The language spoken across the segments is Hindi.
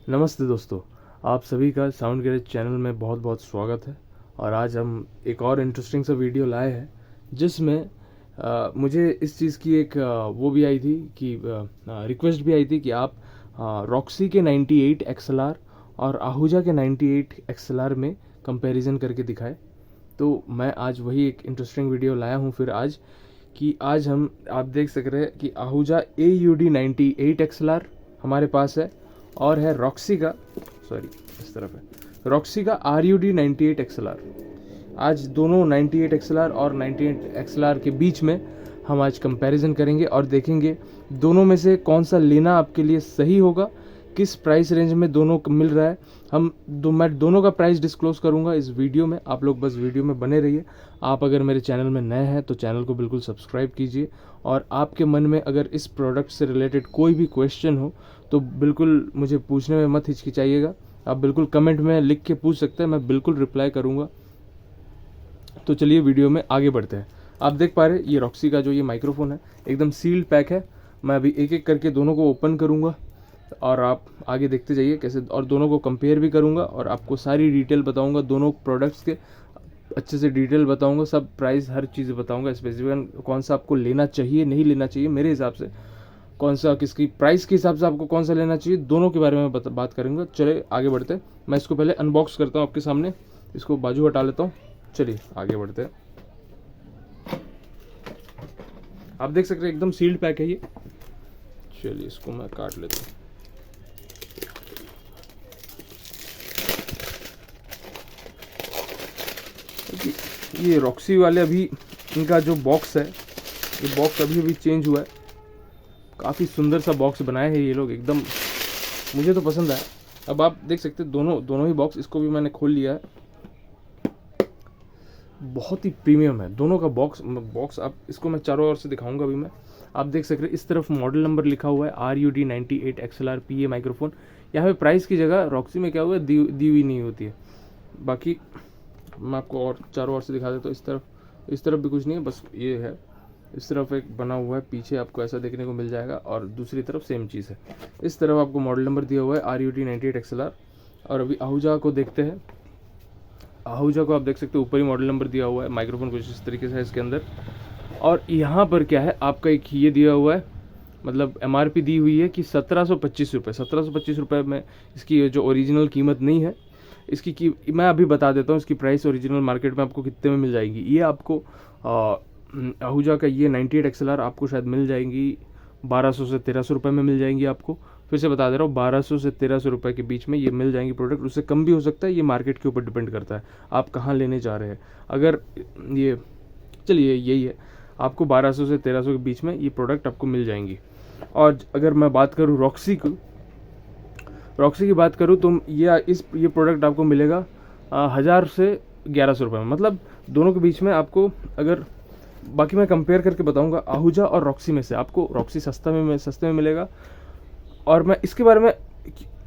नमस्ते दोस्तों, आप सभी का साउंड गैरेज चैनल में बहुत बहुत स्वागत है। और आज हम एक और इंटरेस्टिंग सा वीडियो लाए हैं जिसमें मुझे इस चीज़ की एक वो भी आई थी कि रिक्वेस्ट भी आई थी कि आप रॉक्सी के 98 XLR और आहूजा के 98 XLR में कंपैरिजन करके दिखाए। तो मैं आज वही एक इंटरेस्टिंग वीडियो लाया हूँ फिर आज कि आज हम आप देख सक रहे हैं कि आहूजा AUD 98 XLR हमारे पास है और है रॉक्सी का इस तरफ है रॉक्सी का RUD 98 XLR। आज दोनों 98 XLR और 98 XLR के बीच में हम आज कंपैरिजन करेंगे और देखेंगे दोनों में से कौन सा लेना आपके लिए सही होगा, किस प्राइस रेंज में दोनों मिल रहा है। मैं दोनों का प्राइस डिस्क्लोज करूंगा इस वीडियो में, आप लोग बस वीडियो में बने रहिए। आप अगर मेरे चैनल में नए हैं तो चैनल को बिल्कुल सब्सक्राइब कीजिए और आपके मन में अगर इस प्रोडक्ट से रिलेटेड कोई भी क्वेश्चन हो तो बिल्कुल मुझे पूछने में मत हिचकिचाइएगा। आप बिल्कुल कमेंट में लिख के पूछ सकते हैं, मैं बिल्कुल रिप्लाई करूँगा। तो चलिए वीडियो में आगे बढ़ते हैं। आप देख पा रहे हैं ये रॉक्सी का जो ये माइक्रोफोन है एकदम सील्ड पैक है। मैं अभी एक एक करके दोनों को ओपन करूँगा और आप आगे देखते जाइए कैसे, और दोनों को कंपेयर भी करूँगा और आपको सारी डिटेल बताऊँगा, दोनों प्रोडक्ट्स के अच्छे से डिटेल बताऊँगा, सब प्राइस हर चीज़ बताऊँगा, स्पेसिफिकन कौन सा आपको लेना चाहिए नहीं लेना चाहिए मेरे हिसाब से, कौन सा किसकी प्राइस के हिसाब से आपको कौन सा लेना चाहिए, दोनों के बारे में बात करेंगे। चलिए आगे बढ़ते हैं। मैं इसको पहले अनबॉक्स करता हूँ आपके सामने, इसको बाजू हटा लेता हूँ। चलिए आगे बढ़ते हैं। आप देख सकते हैं एकदम सील्ड पैक है ये। चलिए इसको मैं काट लेता हूँ। ये रॉक्सी वाले अभी इनका जो बॉक्स है, ये बॉक्स अभी अभी चेंज हुआ है। काफ़ी सुंदर सा बॉक्स बनाया है ये लोग, एकदम मुझे तो पसंद आया। अब आप देख सकते हैं दोनों ही बॉक्स, इसको भी मैंने खोल लिया है। बहुत ही प्रीमियम है दोनों का बॉक्स आप इसको मैं चारों ओर से दिखाऊंगा अभी मैं। आप देख सकते हैं इस तरफ मॉडल नंबर लिखा हुआ है RUD 98 XLR PA माइक्रोफोन। यहाँ पे प्राइस की जगह रॉक्सी में क्या हुआ है दी हुई नहीं होती है। बाकी मैं आपको और चारों ओर से दिखा देता हूँ। इस तरफ भी कुछ नहीं है, बस ये है। इस तरफ एक बना हुआ है, पीछे आपको ऐसा देखने को मिल जाएगा और दूसरी तरफ सेम चीज़ है। इस तरफ आपको मॉडल नंबर दिया हुआ है RUD 98 XLR। और अभी आहूजा को देखते हैं। आहूजा को आप देख सकते हो ऊपर ही मॉडल नंबर दिया हुआ है, माइक्रोफोन कुछ इस तरीके से है इसके अंदर। और यहाँ पर क्या है आपका एक ये दिया हुआ है, मतलब MRP दी हुई है कि 1725 रुपये। 1725 रुपये में इसकी जो ओरिजिनल कीमत नहीं है इसकी मैं अभी बता देता हूँ इसकी प्राइस ओरिजिनल मार्केट में आपको कितने में मिल जाएगी। ये आपको आहूजा का ये 98 XLR आपको शायद मिल जाएंगी 1200 से 1300 रुपये में मिल जाएंगी आपको। फिर से बता दे रहा हूँ 1200 से 1300 रुपये के बीच में ये मिल जाएंगी प्रोडक्ट, उससे कम भी हो सकता है। ये मार्केट के ऊपर डिपेंड करता है आप कहाँ लेने जा रहे हैं। अगर ये चलिए यही है, आपको 1200 से 1300 के बीच में ये प्रोडक्ट आपको मिल जाएंगी। और अगर मैं बात करूँ रॉक्सी की बात करूँ तो ये प्रोडक्ट आपको मिलेगा 1000 से 1100 रुपये में, मतलब दोनों के बीच में आपको। अगर बाकी मैं कंपेयर करके बताऊंगा आहूजा और रॉक्सी में से आपको रॉक्सी सस्ते में मिलेगा। और मैं इसके बारे में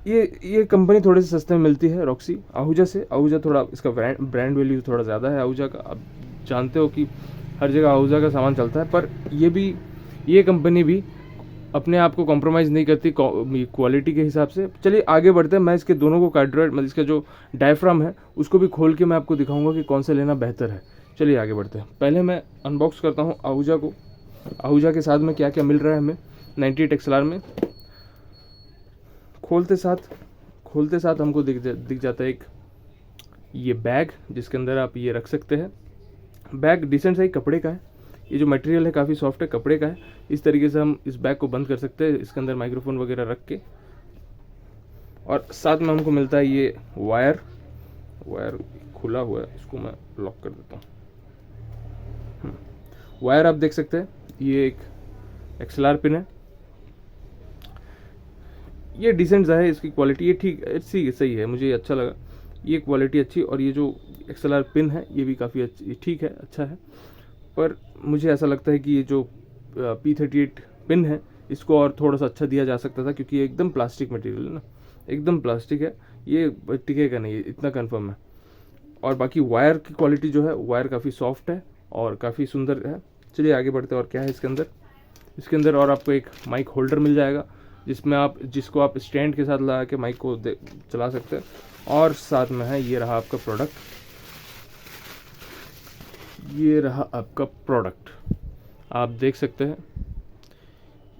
ये कंपनी थोड़ी सी सस्ते में मिलती है रॉक्सी आहूजा से। आहूजा थोड़ा इसका ब्रांड वैल्यू थोड़ा ज़्यादा है आहूजा का। आप जानते हो कि हर जगह आहूजा का सामान चलता है, पर ये कंपनी भी अपने आप को कॉम्प्रोमाइज़ नहीं करती क्वालिटी के हिसाब से। चलिए आगे बढ़ते हैं। मैं इसके दोनों को कार्ड्रॉइड मतलब इसका जो डायफ्राम है उसको भी खोल के मैं आपको दिखाऊंगा कि कौन सा लेना बेहतर है। चलिए आगे बढ़ते हैं। पहले मैं अनबॉक्स करता हूँ आहूजा को। आहूजा के साथ में क्या क्या मिल रहा है हमें 98 XLR में। खोलते साथ हमको दिख जाता है एक ये बैग, जिसके अंदर आप ये रख सकते हैं। बैग डिसेंट सही कपड़े का है, ये जो मटेरियल है काफ़ी सॉफ्ट है, कपड़े का है। इस तरीके से हम इस बैग को बंद कर सकते हैं, इसके अंदर माइक्रोफोन वगैरह रख के। और साथ में हमको मिलता है ये वायर खुला हुआ है, इसको मैं लॉक कर देता हूँ। वायर आप देख सकते हैं, ये एक XLR पिन है, ये डिसेंट सा है, इसकी क्वालिटी ये ठीक सही है, मुझे अच्छा लगा ये क्वालिटी अच्छी। और ये जो XLR पिन है ये भी काफ़ी अच्छी ठीक है, अच्छा है। पर मुझे ऐसा लगता है कि ये जो P38 पिन है इसको और थोड़ा सा अच्छा दिया जा सकता था, क्योंकि ये एकदम प्लास्टिक मटेरियल है ना, एकदम प्लास्टिक है, ये टिकेगा नहीं, इतना कंफर्म है। और बाकी वायर की क्वालिटी जो है वायर काफ़ी सॉफ्ट है और काफ़ी सुंदर है। चलिए आगे बढ़ते हैं। और क्या है इसके अंदर और आपको एक माइक होल्डर मिल जाएगा। जिसको आप स्टैंड के साथ लगा के माइक को चला सकते हैं। और साथ में है ये रहा आपका प्रोडक्ट, ये रहा आपका प्रोडक्ट, आप देख सकते हैं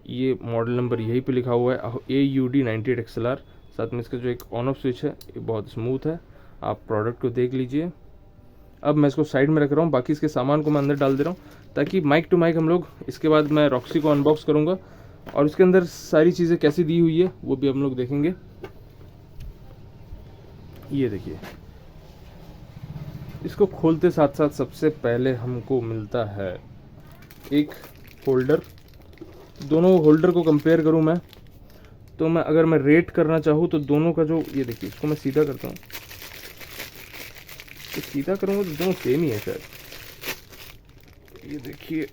ये मॉडल नंबर यहीं पे लिखा हुआ है AUD98XLR। साथ में इसका जो एक ऑन ऑफ स्विच है ये बहुत स्मूथ है, आप प्रोडक्ट को देख लीजिए। अब मैं इसको साइड में रख रहा हूँ, बाकी इसके सामान को मैं अंदर डाल दे रहा हूँ ताकि माइक टू माइक हम लोग, इसके बाद मैं रॉक्सी को अनबॉक्स करूँगा और उसके अंदर सारी चीज़ें कैसी दी हुई है वो भी हम लोग देखेंगे। ये देखिए, इसको खोलते साथ साथ सबसे पहले हमको मिलता है एक होल्डर। दोनों होल्डर को कंपेयर करूं मैं तो मैं अगर मैं रेट करना चाहूँ तो दोनों का जो, ये देखिए इसको मैं सीधा करता हूँ, तो सीधा करूँगा तो दोनों सेम ही है शायद। ये देखिए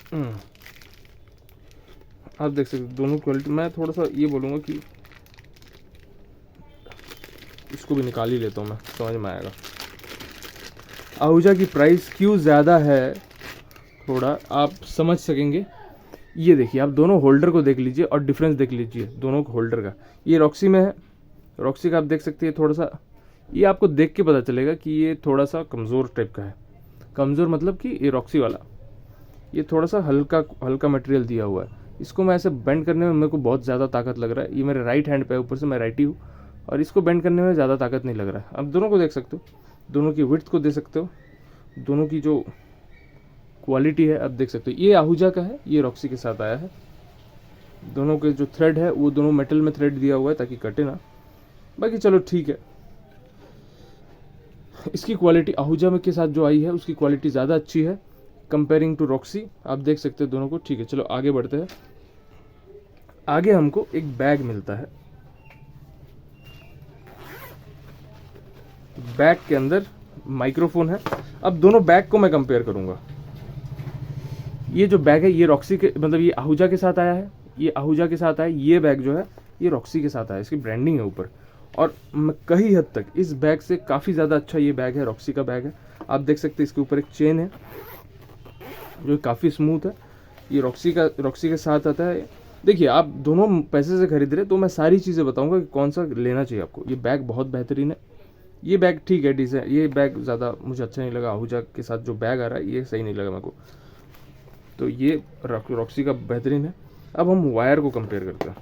आप देख सकते दोनों क्वालिटी। मैं थोड़ा सा ये बोलूँगा कि इसको भी निकाल ही लेता हूँ, मैं समझ में आएगा आहूजा की प्राइस क्यों ज़्यादा है, थोड़ा आप समझ सकेंगे। ये देखिए, आप दोनों होल्डर को देख लीजिए और डिफरेंस देख लीजिए दोनों होल्डर का। ये रॉक्सी में है, रॉक्सी का आप देख सकते हैं थोड़ा सा, ये आपको देख के पता चलेगा कि ये थोड़ा सा कमज़ोर टाइप का है। कमज़ोर मतलब कि ये रॉक्सी वाला ये थोड़ा सा हल्का मटेरियल दिया हुआ है। इसको मैं ऐसे बेंड करने में मेरे को बहुत ज़्यादा ताकत लग रहा है। ये मेरे राइट हैंड पे है, ऊपर से मैं राइटी हूँ और इसको बेंड करने में ज़्यादा ताकत नहीं लग रहा है। आप दोनों को देख सकते हो, दोनों की विड्थ को देख सकते हो, दोनों की जो क्वालिटी है आप देख सकते हो। ये आहूजा का है, ये रॉक्सी के साथ आया है। दोनों के जो थ्रेड है वो दोनों मेटल में थ्रेड दिया हुआ है ताकि कटे ना। बाकी चलो ठीक है, इसकी क्वालिटी आहूजा में के साथ जो आई है उसकी क्वालिटी ज़्यादा अच्छी है कंपेयरिंग टू रॉक्सी। आप देख सकते हैं दोनों को। ठीक है, चलो आगे बढ़ते हैं। आगे हमको एक बैग मिलता है, बैग के अंदर माइक्रोफोन है। अब दोनों बैग को मैं कंपेयर करूंगा। ये जो बैग है ये रॉक्सी के, मतलब ये आहूजा के साथ आया है, ये आहूजा के साथ आया। ये बैग जो है ये रॉक्सी के साथ आया, इसकी ब्रांडिंग है ऊपर। और कई हद तक इस बैग से काफ़ी ज़्यादा अच्छा ये बैग है, रॉक्सी का बैग है। आप देख सकते हैं इसके ऊपर एक चेन है जो काफ़ी स्मूथ है। ये रॉक्सी के साथ आता है। देखिए, आप दोनों पैसे से खरीद रहे तो मैं सारी चीज़ें बताऊंगा कि कौन सा लेना चाहिए आपको। ये बैग बहुत बेहतरीन है, ये बैग ठीक है, डिज़ाइन ये बैग ज़्यादा मुझे अच्छा नहीं लगा। आहूजा के साथ जो बैग आ रहा है ये सही नहीं लगा मेरे को, तो ये रॉक्सी का बेहतरीन है। अब हम वायर को कंपेयर करते हैं।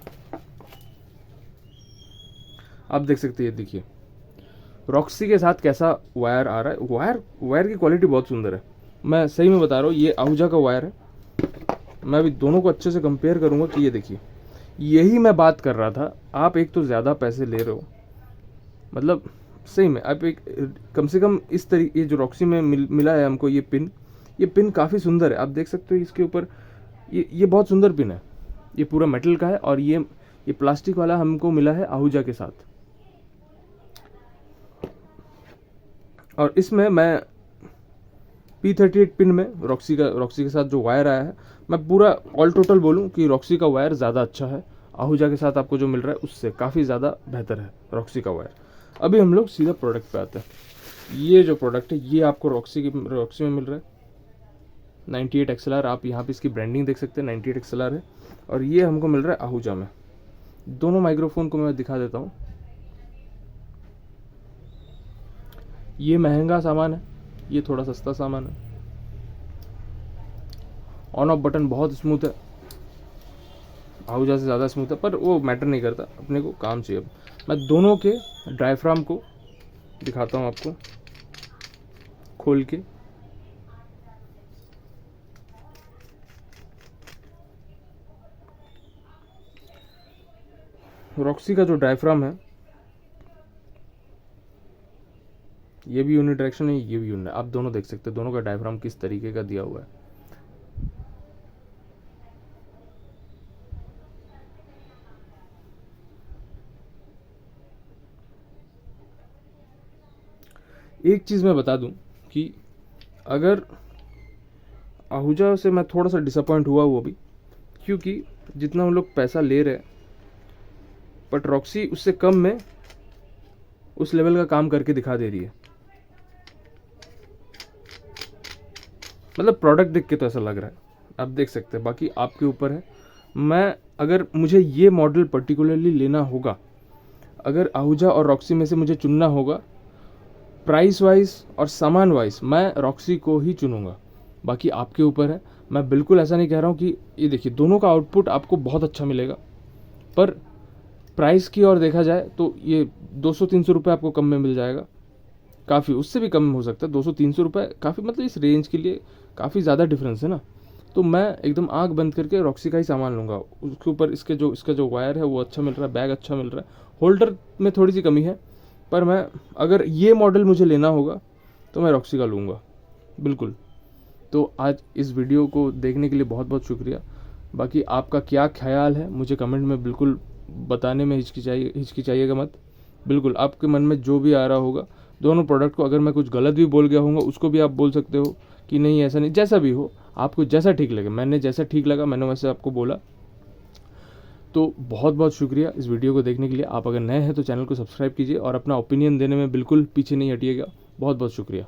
आप देख सकते हैं, देखिए रॉक्सी के साथ कैसा वायर आ रहा है। वायर की क्वालिटी बहुत सुंदर है, मैं सही में बता रहा हूँ। ये आहूजा का वायर है। मैं अभी दोनों को अच्छे से कंपेयर करूँगा कि ये देखिए, यही मैं बात कर रहा था। आप एक तो ज़्यादा पैसे ले रहे हो, मतलब सही में आप एक कम से कम इस तरीके, ये जो रॉक्सी में मिला है हमको ये पिन काफ़ी सुंदर है। आप देख सकते हो इसके ऊपर ये बहुत सुंदर पिन है। ये पूरा मेटल का है और ये प्लास्टिक वाला हमको मिला है आहूजा के साथ। और इसमें मैं P38 पिन में रॉक्सी के साथ जो वायर आया है, मैं पूरा ऑल टोटल बोलूं कि रॉक्सी का वायर ज़्यादा अच्छा है। आहूजा के साथ आपको जो मिल रहा है उससे काफ़ी ज़्यादा बेहतर है रॉक्सी का वायर। अभी हम लोग सीधा प्रोडक्ट पे आते हैं। ये जो प्रोडक्ट है ये आपको रॉक्सी में मिल रहा है 98XLR। आप यहाँ पे इसकी ब्रांडिंग देख सकते हैं, 98XLR है। और ये हमको मिल रहा है आहूजा में। दोनों माइक्रोफोन को मैं दिखा देता हूँ। ये महंगा सामान है, ये थोड़ा सस्ता सामान है। ऑन ऑफ बटन बहुत स्मूथ है, आहूजा से ज़्यादा स्मूथ है, पर वो मैटर नहीं करता, अपने को काम चाहिए। मैं दोनों के डायफ्राम को दिखाता हूँ आपको खोल के। रॉक्सी का जो डायफ्राम है ये भी यूनिडायरेक्शन है, ये भी यूनि, आप दोनों देख सकते हैं दोनों का डायफ्राम किस तरीके का दिया हुआ है। एक चीज़ मैं बता दूं कि अगर आहूजा से मैं थोड़ा सा डिसअपॉइंट हुआ वो भी, क्योंकि जितना हम लोग पैसा ले रहे हैं बट रॉक्सी उससे कम में उस लेवल का काम करके दिखा दे रही है। मतलब प्रोडक्ट देख के तो ऐसा लग रहा है, आप देख सकते हैं। बाकी आपके ऊपर है। मैं अगर मुझे ये मॉडल पर्टिकुलरली लेना होगा, अगर आहूजा और रॉक्सी में से मुझे चुनना होगा, प्राइस वाइज और सामान वाइज मैं रॉक्सी को ही चुनूंगा। बाकी आपके ऊपर है। मैं बिल्कुल ऐसा नहीं कह रहा हूँ कि ये देखिए दोनों का आउटपुट आपको बहुत अच्छा मिलेगा, पर प्राइस की ओर देखा जाए तो ये 200-300 रुपये आपको कम में मिल जाएगा। काफ़ी, उससे भी कम हो सकता है। 200-300 रुपये काफ़ी, मतलब इस रेंज के लिए काफ़ी ज़्यादा डिफरेंस है ना। तो मैं एकदम आँख बंद करके रॉक्सी का ही सामान लूँगा। उसके ऊपर इसका जो वायर है वो अच्छा मिल रहा है, बैग अच्छा मिल रहा है, होल्डर में थोड़ी सी कमी है, पर मैं अगर ये मॉडल मुझे लेना होगा तो मैं रॉक्सी का लूँगा बिल्कुल। तो आज इस वीडियो को देखने के लिए बहुत बहुत शुक्रिया। बाकी आपका क्या ख्याल है मुझे कमेंट में बिल्कुल बताने में हिचकिचाइएगा मत। बिल्कुल आपके मन में जो भी आ रहा होगा दोनों प्रोडक्ट को, अगर मैं कुछ गलत भी बोल गया होऊंगा उसको भी आप बोल सकते हो कि नहीं ऐसा नहीं, जैसा भी हो आपको जैसा ठीक लगे। मैंने जैसा ठीक लगा मैंने वैसे आपको बोला। तो बहुत बहुत शुक्रिया इस वीडियो को देखने के लिए। आप अगर नए हैं तो चैनल को सब्सक्राइब कीजिए और अपना ओपिनियन देने में बिल्कुल पीछे नहीं हटिएगा। बहुत बहुत शुक्रिया।